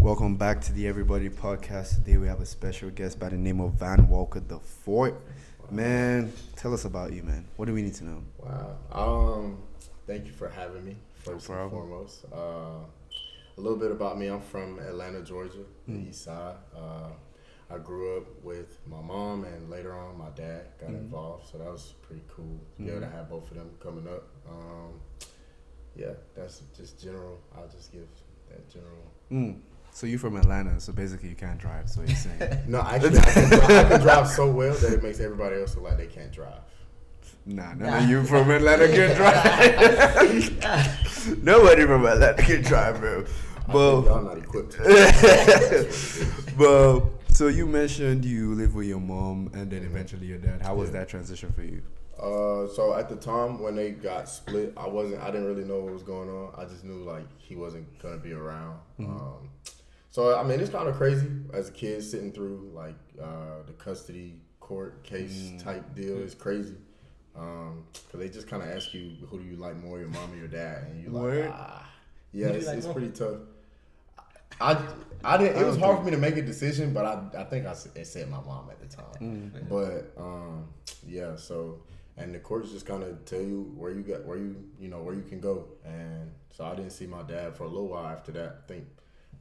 Welcome back to the Everybody Podcast. Today we have a special guest by the name of Van Walker the Fourth. Man, tell us about you, man. What do we need to know? Wow. Thank you for having me, first and foremost. A little bit about me. I'm from Atlanta, Georgia, the east side. I grew up with my mom, and later on my dad got involved, so that was pretty cool to be able to have both of them coming up. Yeah, that's just general. I'll just give that general. So you're from Atlanta, so basically you can't drive, so you're saying. No, actually, I can drive so well that it makes everybody else look like they can't drive. Nah, none of you from Atlanta can drive. Nobody from Atlanta can drive, bro. But y'all not equipped. But so you mentioned you live with your mom and then eventually your dad. How was that transition for you? So at the time when they got split, I didn't really know what was going on. I just knew like he wasn't gonna be around. So I mean, it's kind of crazy as a kid sitting through like the custody court case type deal. It's crazy because they just kind of ask you, who do you like more, your mom or your dad, and you're like, yeah, it's pretty tough. I didn't. It was hard for me to make a decision, but I think I said my mom at the time. But yeah. So and the courts just kind of tell you where you can go, and so I didn't see my dad for a little while after that. I think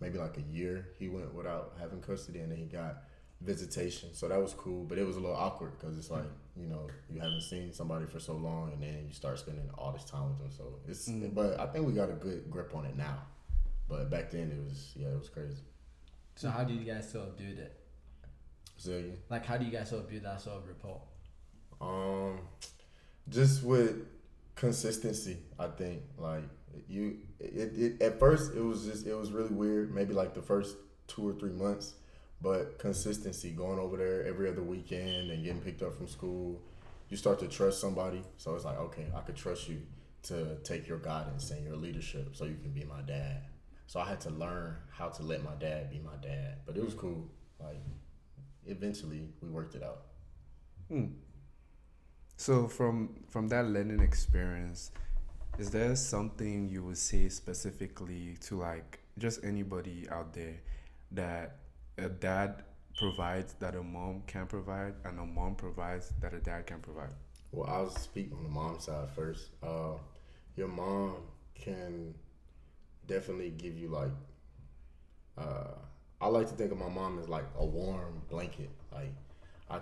maybe like a year he went without having custody, and then he got visitation. So that was cool, but it was a little awkward because it's like you haven't seen somebody for so long, and then you start spending all this time with them. So it's but I think we got a good grip on it now. But back then it was crazy. So how do you guys sort of do that? Say again? Like how do you guys sort of build that sort of rapport? Just with consistency, I think. Like it at first it was really weird, maybe like the first 2 or 3 months, but consistency, going over there every other weekend and getting picked up from school, you start to trust somebody. So it's like, okay, I could trust you to take your guidance and your leadership so you can be my dad. So I had to learn how to let my dad be my dad, but it was cool. Like eventually we worked it out. So from that learning experience, is there something you would say specifically to like just anybody out there that a dad provides that a mom can't provide and a mom provides that a dad can provide? Well, I'll speak on the mom side first. Your mom can definitely give you like I like to think of my mom as like a warm blanket. Like I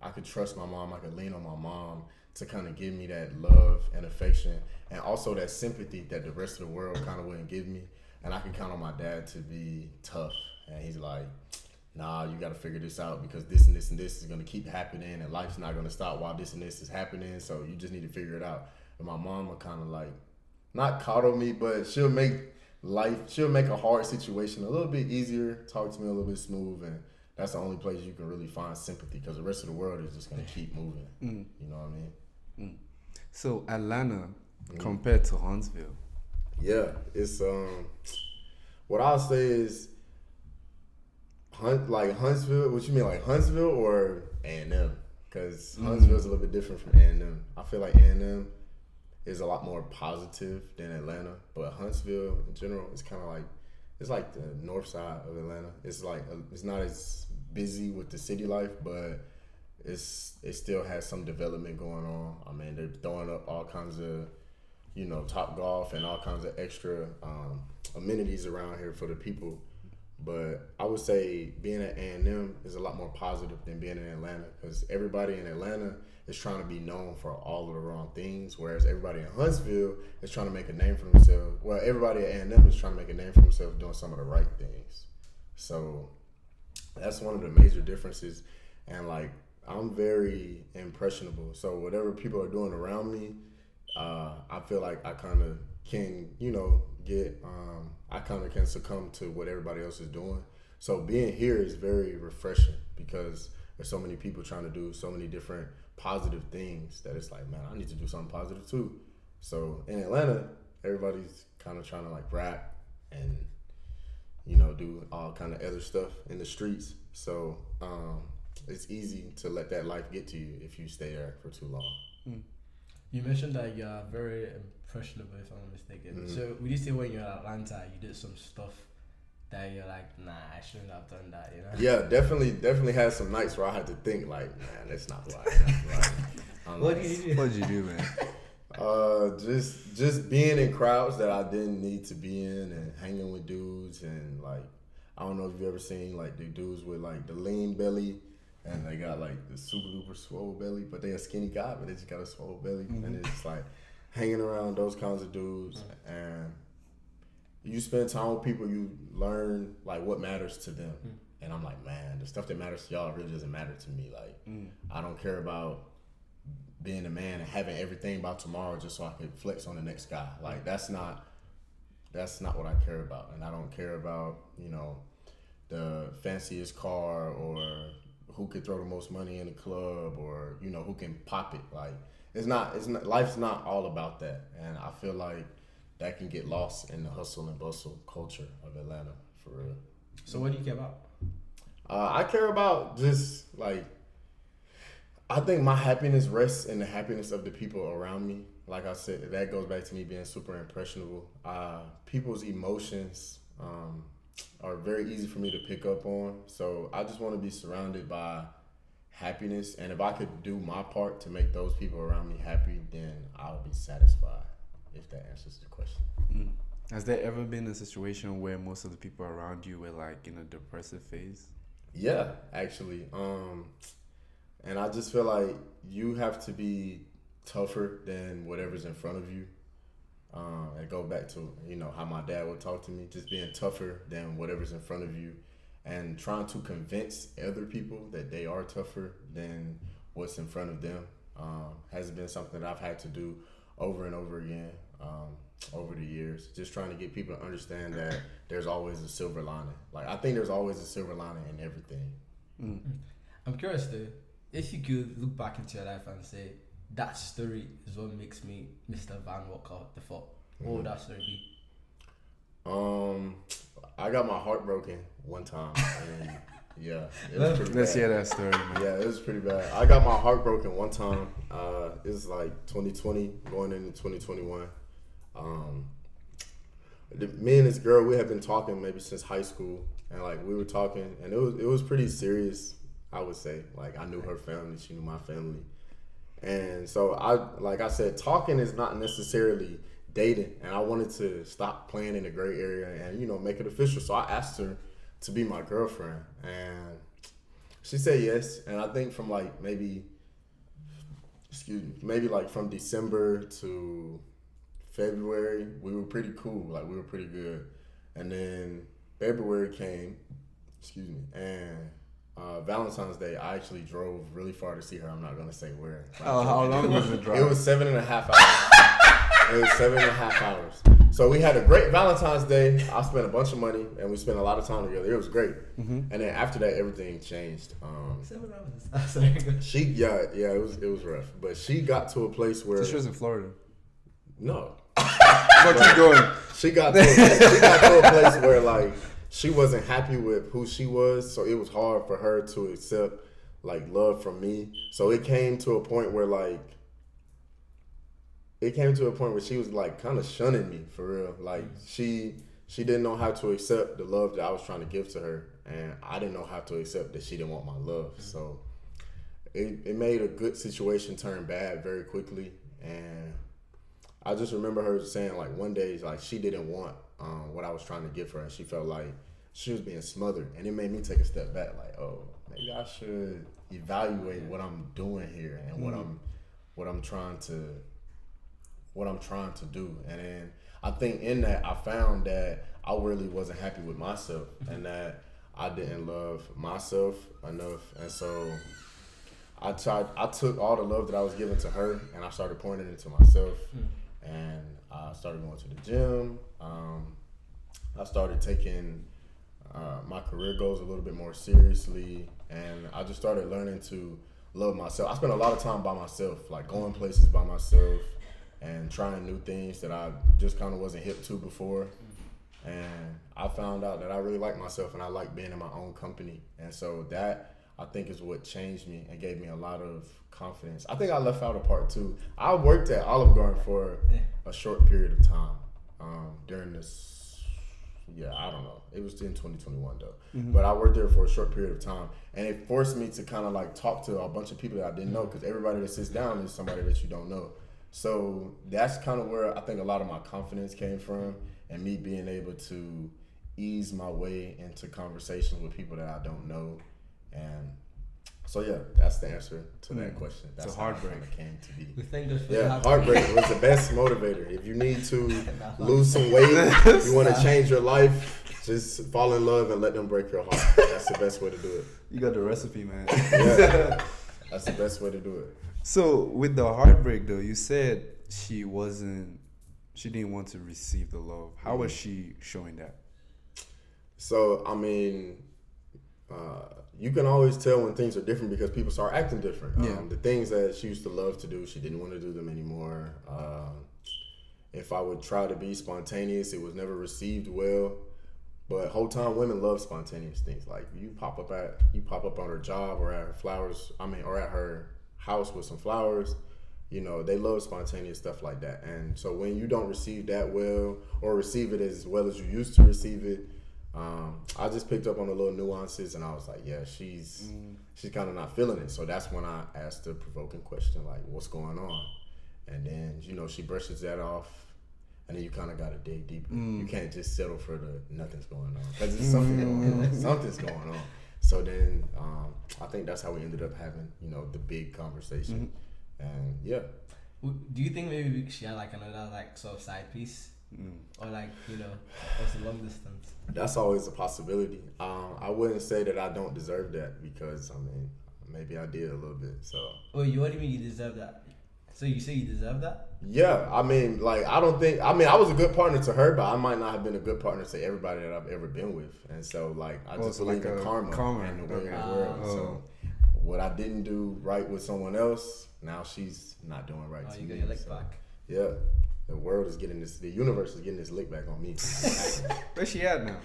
could trust my mom, I could lean on my mom to kind of give me that love and affection and also that sympathy that the rest of the world kind of wouldn't give me. And I can count on my dad to be tough, and he's like, nah, you got to figure this out because this and this and this is going to keep happening and life's not going to stop while this and this is happening, so you just need to figure it out. And my mom would kind of like not coddle me, but she'll make a hard situation a little bit easier, talk to me a little bit smooth, and that's the only place you can really find sympathy because the rest of the world is just going to keep moving. You know what I mean? So Atlanta compared to Huntsville. Yeah, it's what I'll say is Huntsville. What you mean, like Huntsville or A&M? Because Huntsville is a little bit different from A&M. I feel like A&M is a lot more positive than Atlanta, but Huntsville in general is kind of like it's like the north side of Atlanta. It's like it's not as busy with the city life, but it still has some development going on. I mean, they're throwing up all kinds of Top Golf and all kinds of extra amenities around here for the people. But I would say being at A&M is a lot more positive than being in Atlanta because everybody in Atlanta is trying to be known for all of the wrong things, whereas everybody in Huntsville is trying to make a name for themselves. Well, everybody at A&M is trying to make a name for themselves doing some of the right things. So that's one of the major differences. And like I'm very impressionable, so whatever people are doing around me, I feel like I kind of can, I kind of can succumb to what everybody else is doing. So being here is very refreshing because there's so many people trying to do so many different positive things that it's like, man, I need to do something positive too. So in Atlanta, everybody's kind of trying to like rap and, do all kind of other stuff in the streets. So it's easy to let that life get to you if you stay there for too long. You mentioned that you're very impressionable, if I'm not mistaken. So would you say when you're in Atlanta, you did some stuff that you're like, nah, I shouldn't have done that, you know? Yeah, definitely had some nights where I had to think like, man, that's not who I am. Like, What do you do? What'd you do, man? Just being in crowds that I didn't need to be in, and hanging with dudes, and like, I don't know if you've ever seen like the dudes with like the lean belly, and they got like the super duper swole belly, but they a skinny guy, but they just got a swole belly, and it's just like hanging around those kinds of dudes, and you spend time with people, you learn like what matters to them, and I'm like, man, the stuff that matters to y'all really doesn't matter to me. Like, I don't care about being a man and having everything by tomorrow just so I could flex on the next guy. Like, that's not what I care about. And I don't care about, you know, the fanciest car or who could throw the most money in the club or, you know, who can pop it. Like, it's not life's not all about that. And I feel like that can get lost in the hustle and bustle culture of Atlanta, for real. So what do you care about? I care about just like, I think my happiness rests in the happiness of the people around me. Like I said, that goes back to me being super impressionable. People's emotions are very easy for me to pick up on. So I just want to be surrounded by happiness. And if I could do my part to make those people around me happy, then I'll be satisfied, if that answers the question. Has there ever been a situation where most of the people around you were like in a depressive phase? Yeah, actually. And I just feel like you have to be tougher than whatever's in front of you. I go back to, you know, how my dad would talk to me, just being tougher than whatever's in front of you and trying to convince other people that they are tougher than what's in front of them has been something that I've had to do over and over again over the years. Just trying to get people to understand that there's always a silver lining. Like, I think there's always a silver lining in everything. I'm curious though, if you could look back into your life and say, that story is what makes me Mr. Van Walker the Fourth, what would that story be? I got my heart broken one time, and yeah, it was pretty Let's bad. hear that story, man. Yeah, it was pretty bad. I got my heart broken one time. It was like 2020 going into 2021. Me and this girl, we had been talking maybe since high school, and like we were talking, and it was pretty serious, I would say. Like, I knew her family, she knew my family. And so like I said, talking is not necessarily dating, and I wanted to stop playing in the gray area and, you know, make it official. So I asked her to be my girlfriend, and she said yes. And I think from like maybe like from December to February, we were pretty cool. Like, we were pretty good. And then February came, and Valentine's Day, I actually drove really far to see her. I'm not going to say where. Oh, how long was the drive? It was 7.5 hours. It was 7.5 hours. So we had a great Valentine's Day. I spent a bunch of money, and we spent a lot of time together. It was great. And then after that, everything changed. 7 hours. Sorry. It was rough. But she got to a place where... So she was in Florida. No. But keep going. She got to a place where, like, she wasn't happy with who she was, so it was hard for her to accept like love from me. So it came to a point where she was like kind of shunning me, for real. Like, she didn't know how to accept the love that I was trying to give to her, and I didn't know how to accept that she didn't want my love. So it made a good situation turn bad very quickly. And I just remember her saying, like, one day, like, she didn't want what I was trying to give her, and she felt like she was being smothered, and it made me take a step back, like, oh, maybe I should evaluate what I'm doing here and what I'm trying to do. And then I think in that I found that I really wasn't happy with myself, and that I didn't love myself enough. And so I took all the love that I was giving to her, and I started pouring it into myself. And I started going to the gym. I started taking my career goals a little bit more seriously, and I just started learning to love myself. I spent a lot of time by myself, like going places by myself and trying new things that I just kind of wasn't hip to before. And I found out that I really like myself, and I like being in my own company. And so that, I think, is what changed me and gave me a lot of confidence. I think I left out a part too. I worked at Olive Garden for a short period of time during this yeah, I don't know. It was in 2021 though. Mm-hmm. But I worked there for a short period of time, and it forced me to kind of like talk to a bunch of people that I didn't know, because everybody that sits down is somebody that you don't know. So that's kind of where I think a lot of my confidence came from, and me being able to ease my way into conversations with people that I don't know. And so yeah, that's the answer to that question. That's So Heartbreak how it came to be. We thank God for Yeah, the Heartbreak was the best motivator. If you need to lose some weight, you want to change your life, just fall in love and let them break your heart. That's the best way to do it. You got the recipe, man. Yeah, that's the best way to do it. So with the heartbreak though, you said she didn't want to receive the love. How was she showing that? So, I mean, you can always tell when things are different because people start acting different. Yeah. The things that she used to love to do, she didn't want to do them anymore. If I would try to be spontaneous, it was never received well. But whole time, women love spontaneous things. Like you pop up on her job or at her house with some flowers. You know, they love spontaneous stuff like that. And so when you don't receive that well, or receive it as well as you used to receive it, I just picked up on the little nuances, and I was like, yeah, she's kind of not feeling it. So that's when I asked the provoking question, like, what's going on? And then, you know, she brushes that off, and then you kind of got to dig deeper. You can't just settle for the nothing's going on, because it's something going on. Something's going on. So then I think that's how we ended up having, you know, the big conversation. And yeah. Do you think maybe she had like another like sort of side piece? Or like, you know, what's the long distance? That's always a possibility. I wouldn't say that I don't deserve that, because I mean, maybe I did a little bit. So. Wait, what do you mean you deserve that? So you say you deserve that? Yeah, I mean, like I was a good partner to her, but I might not have been a good partner to everybody that I've ever been with. And so like I just believe in karma and the way in the world. So what I didn't do right with someone else, now she's not doing right to you me. got your lick back. Yeah. The universe is getting this lick back on me. Where's she at now?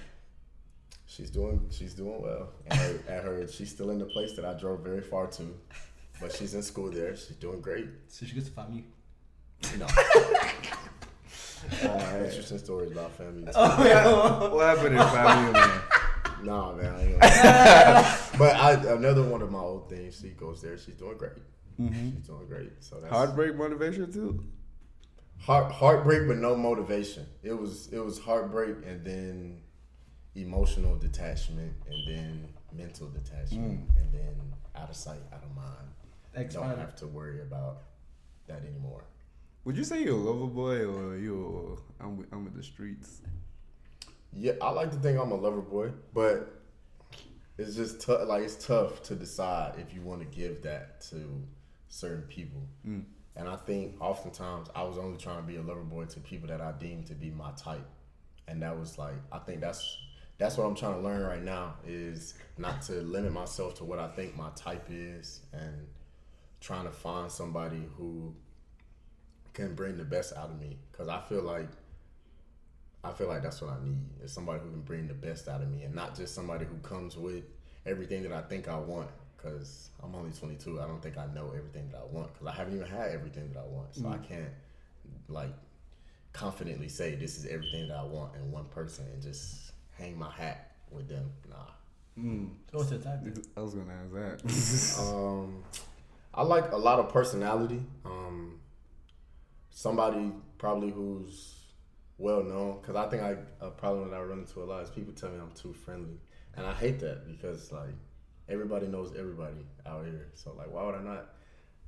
She's doing well. And she's still in the place that I drove very far to, but she's in school there. She's doing great. So she gets to FAMU. No. Interesting stories about family. Oh, yeah. What happened in family, man? Nah, man. I ain't gonna but another one of my old things, she goes there. She's doing great. She's doing great. So that's Heartbreak motivation too? Heartbreak, but no motivation. It was heartbreak, and then emotional detachment, and then mental detachment, and then out of sight, out of mind. Don't have to worry about that anymore. Would you say you're a lover boy, or I'm with the streets? Yeah, I like to think I'm a lover boy, but it's just tough. Like it's tough to decide if you want to give that to certain people. And I think oftentimes I was only trying to be a lover boy to people that I deemed to be my type. And that was like, I think that's what I'm trying to learn right now, is not to limit myself to what I think my type is, and trying to find somebody who can bring the best out of me. Because I feel like that's what I need, is somebody who can bring the best out of me, and not just somebody who comes with everything that I think I want. Because I'm only 22. I don't think I know everything that I want, because I haven't even had everything that I want. So I can't like confidently say this is everything that I want in one person and just hang my hat with them. Nah. So what's your type? I was gonna ask that. I like a lot of personality. Somebody probably who's well known, because I think a problem that I run into a lot is people tell me I'm too friendly, and I hate that, because like everybody knows everybody out here. So like, why would I not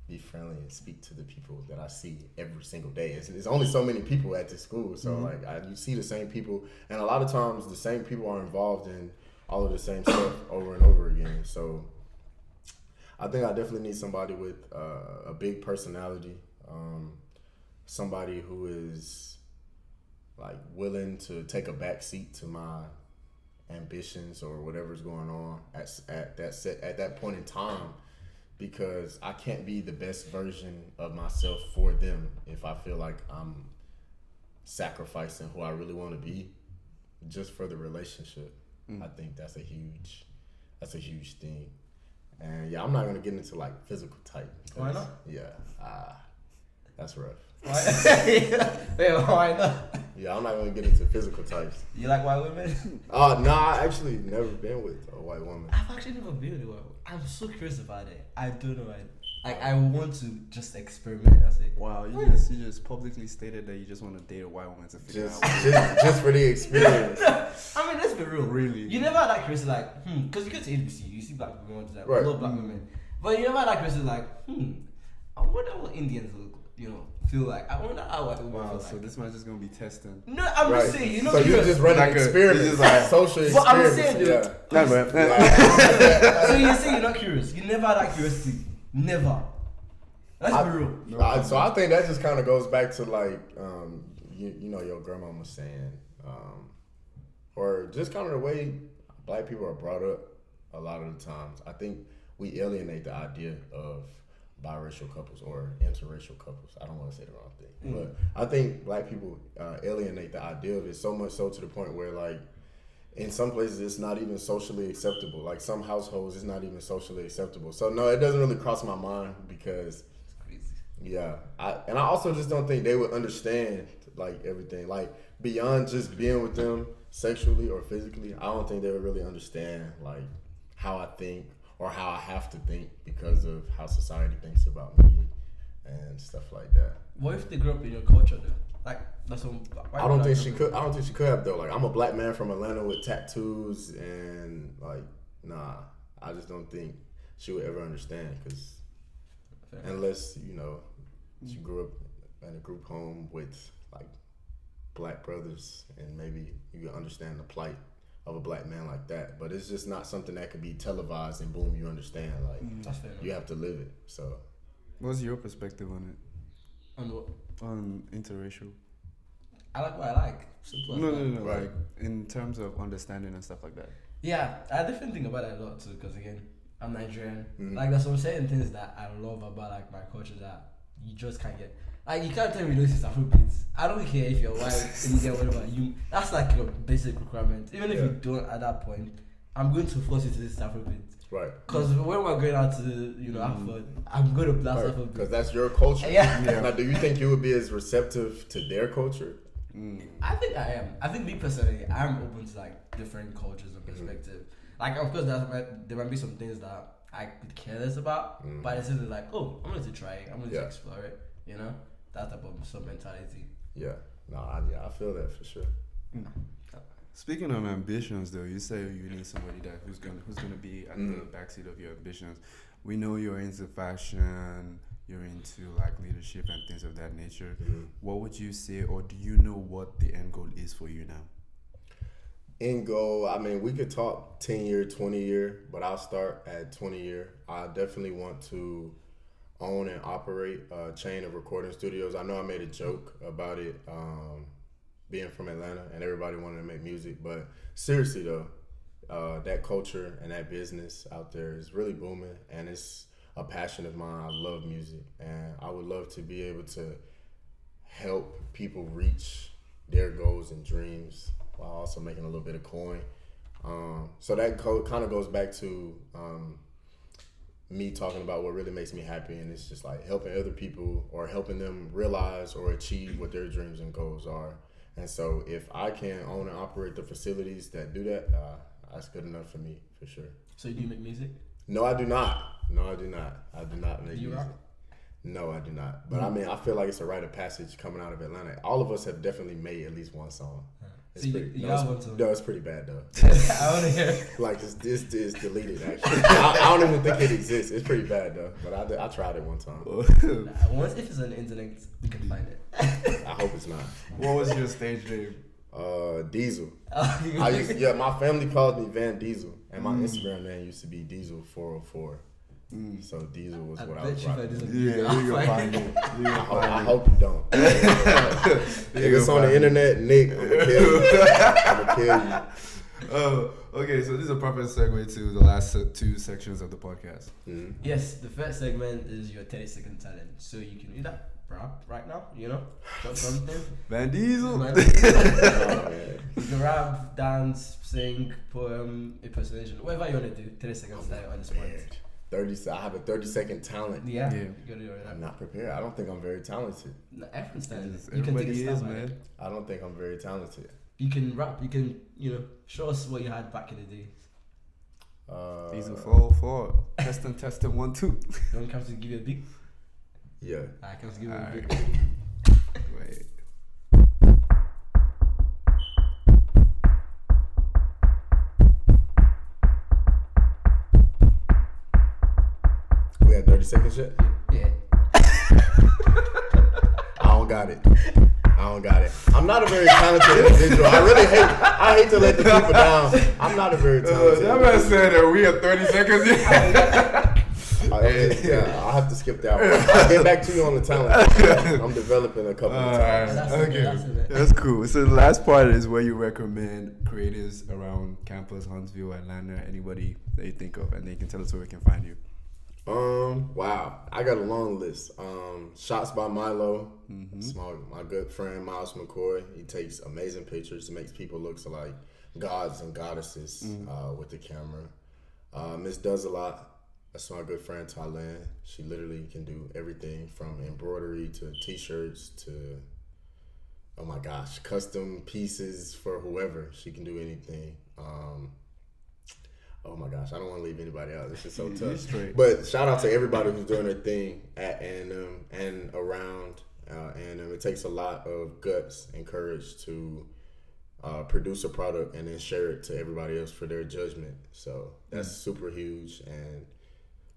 be friendly and speak to the people that I see every single day? There's only so many people at this school, so like you see the same people, and a lot of times the same people are involved in all of the same stuff over and over again. So I think I definitely need somebody with a big personality, somebody who is like willing to take a back seat to my ambitions or whatever's going on at that point in time, because I can't be the best version of myself for them if I feel like I'm sacrificing who I really want to be just for the relationship. I think that's a huge thing. And yeah, I'm not gonna get into like physical type. Why not? Yeah, that's rough. Why? Wait, why not? Yeah, I'm not gonna get into physical types. You like white women? Nah, I actually never been with a white woman. I've actually never been with a white woman. I'm so curious about it. I don't know. I want to just experiment. That's it. Wow, you just publicly stated that you just want to date a white woman to figure Just, out. just for the experience. I mean, let's be real. Really? You never had that curiosity, like, because you go to ABC, you see black women all the time. Right. I love black women. But you never had that curiosity, like, I wonder what Indians look, feel like. I wonder how white women Wow, feel so like. this man just gonna be testing. No, I'm Right. just saying, So you just run Like an a- experiment, it's just like- social But experiment. I'm saying, dude. Nah, man. So you say you're not curious. You never had that curiosity. Never. Let's be real. So I think that just kind of goes back to like, you know, your grandma was saying, or just kind of the way black people are brought up a lot of the times. I think we alienate the idea of biracial couples or interracial couples. I don't want to say the wrong thing, but I think black people alienate the idea of it so much so to the point where like in some places it's not even socially acceptable. Like some households it's not even socially acceptable. So no, it doesn't really cross my mind because It's crazy. yeah, I also just don't think they would understand like everything, like beyond just being with them sexually or physically. I don't think they would really understand like how I think or how I have to think because of how society thinks about me and stuff like that. What if they grew up in your culture, though? Like, that's what. I don't think she could. I don't think she could have though. Like I'm a black man from Atlanta with tattoos and like nah. I just don't think she would ever understand because unless you know she grew up in a group home with like black brothers and maybe you can understand the plight of a black man like that. But it's just not something that could be televised and boom, you understand. Like That's fair enough. you have to live it. So What's your perspective on it? On what? On interracial? I like what I like. Simple as No, that. no, no. Right. Like in terms of understanding and stuff like that. Yeah, I definitely think about it a lot too, because again, I'm Nigerian. Mhm. Like, there's some certain things that I love about like my culture that you just can't get. Like, you can't tell me this is Afrobeats. I don't care if you're white, Indian, whatever. That's like your basic requirement. Even if you don't at that point, I'm going to force you to listen to Afrobeats. right. Because when we're going out to, have fun, I'm going to blast Because Afrobeats. that's your culture. Yeah. Now, do you think you would be as receptive to their culture? I think I am. I think me personally, I'm open to like different cultures and perspective. Like, of course, there might be some things that I could care less about, but it's just like, oh, I'm going to try it. I'm going to Yeah. explore it. That type of some mentality. Yeah. No, I feel that for sure. Speaking of ambitions, though, you say you need somebody who's gonna be at the backseat of your ambitions. We know you're into fashion, you're into like leadership and things of that nature. What would you say, or do you know what the end goal is for you now? End goal, I mean, we could talk 10 year, 20 year, but I'll start at 20 year. I definitely want to own and operate a chain of recording studios. I know I made a joke about it being from Atlanta and everybody wanted to make music, but seriously though, that culture and that business out there is really booming and it's a passion of mine. I love music and I would love to be able to help people reach their goals and dreams while also making a little bit of coin. So that kind of goes back to me talking about what really makes me happy, and it's just like helping other people or helping them realize or achieve what their dreams and goals are. And so if I can own and operate the facilities that do that, that's good enough for me, for sure. So, do you make music? No, I do not. I do not make Do you music. rap? No, I do not. But I mean, I feel like it's a rite of passage coming out of Atlanta. All of us have definitely made at least one song. So you have one song? No, it's pretty bad though. I want to hear. Like this is deleted actually. I don't even think it exists. It's pretty bad though. But I tried it one time. Once if it's on the internet, we can find it. I hope it's not. What was your stage name? Diesel. Oh, My family calls me Van Diesel, and my Instagram name used to be Diesel404. So Diesel was what I was rocking. Yeah, you can find it. I hope you don't. If it's on the internet, Nick, I'm gonna kill you. I'm gonna kill you. Oh, okay. So this is a perfect segue to the last two sections of the podcast. Yes, the first segment is your 30-second talent. So you can do that rap right now, drop something. Van Diesel. Oh, man. You can rap, dance, sing, poem, impersonation, whatever you want to do. 30 seconds there on the spot. I have a 30-second talent. Yeah. Yeah. You gotta do it. I'm not prepared. I don't think I'm very talented. No, everyone's talented. You can take Everybody a is, stab at it. man. I don't think I'm very talented. You can rap. You can, show us what you had back in the day. These are 404. Testing 1 2. No one comes to give you a beat. Yeah. I comes to give you a Alright. beat. Wait. We had 30 seconds yet? Yeah. I don't got it. I'm not a very talented individual. I hate to let the people down. I'm not a very talented That man said that we have 30 seconds. I'll have to skip that one. I'll get back to you on the talent. I'm developing a couple of times. That's Okay, it. that's cool. So the last part is where you recommend creatives around campus, Huntsville, Atlanta, anybody that you think of, and they can tell us where we can find you. Wow. I got a long list. Shots by Milo. Mm-hmm. It's my good friend Miles McCoy. He takes amazing pictures. He makes people look like gods and goddesses with the camera. Miss Does a Lot. That's my good friend Thailand. She literally can do everything from embroidery to t-shirts to, oh my gosh, custom pieces for whoever. She can do anything. Oh my gosh, I don't want to leave anybody out. This is so tough. Straight. But shout out to everybody who's doing their thing at A&M and around A&M. It takes a lot of guts and courage to produce a product and then share it to everybody else for their judgment. So that's super huge. And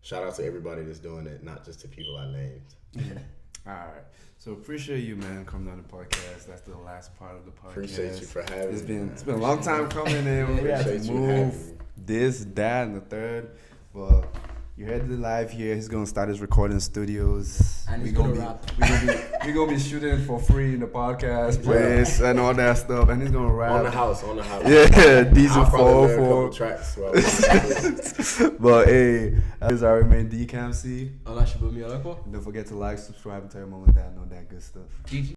shout out to everybody that's doing it, not just the people I named. All right. So appreciate you, man, coming on the podcast. That's the last part of the podcast. Appreciate you for having me. It's been a long time coming in. We had to Appreciate you having move me. this, that, and the third. But you heard the live here. He's gonna start his recording studios. And he's We gonna be- rap. We're gonna be shooting for free in the podcast place and all that stuff. And he's gonna rap. On the house. Yeah, Diesel I'll probably learn a 404. couple tracks. Well, But hey, this is our main DCAMC. Ola Shibumi Olako. Don't forget to like, subscribe, and tell your mom and dad know that good stuff. GG.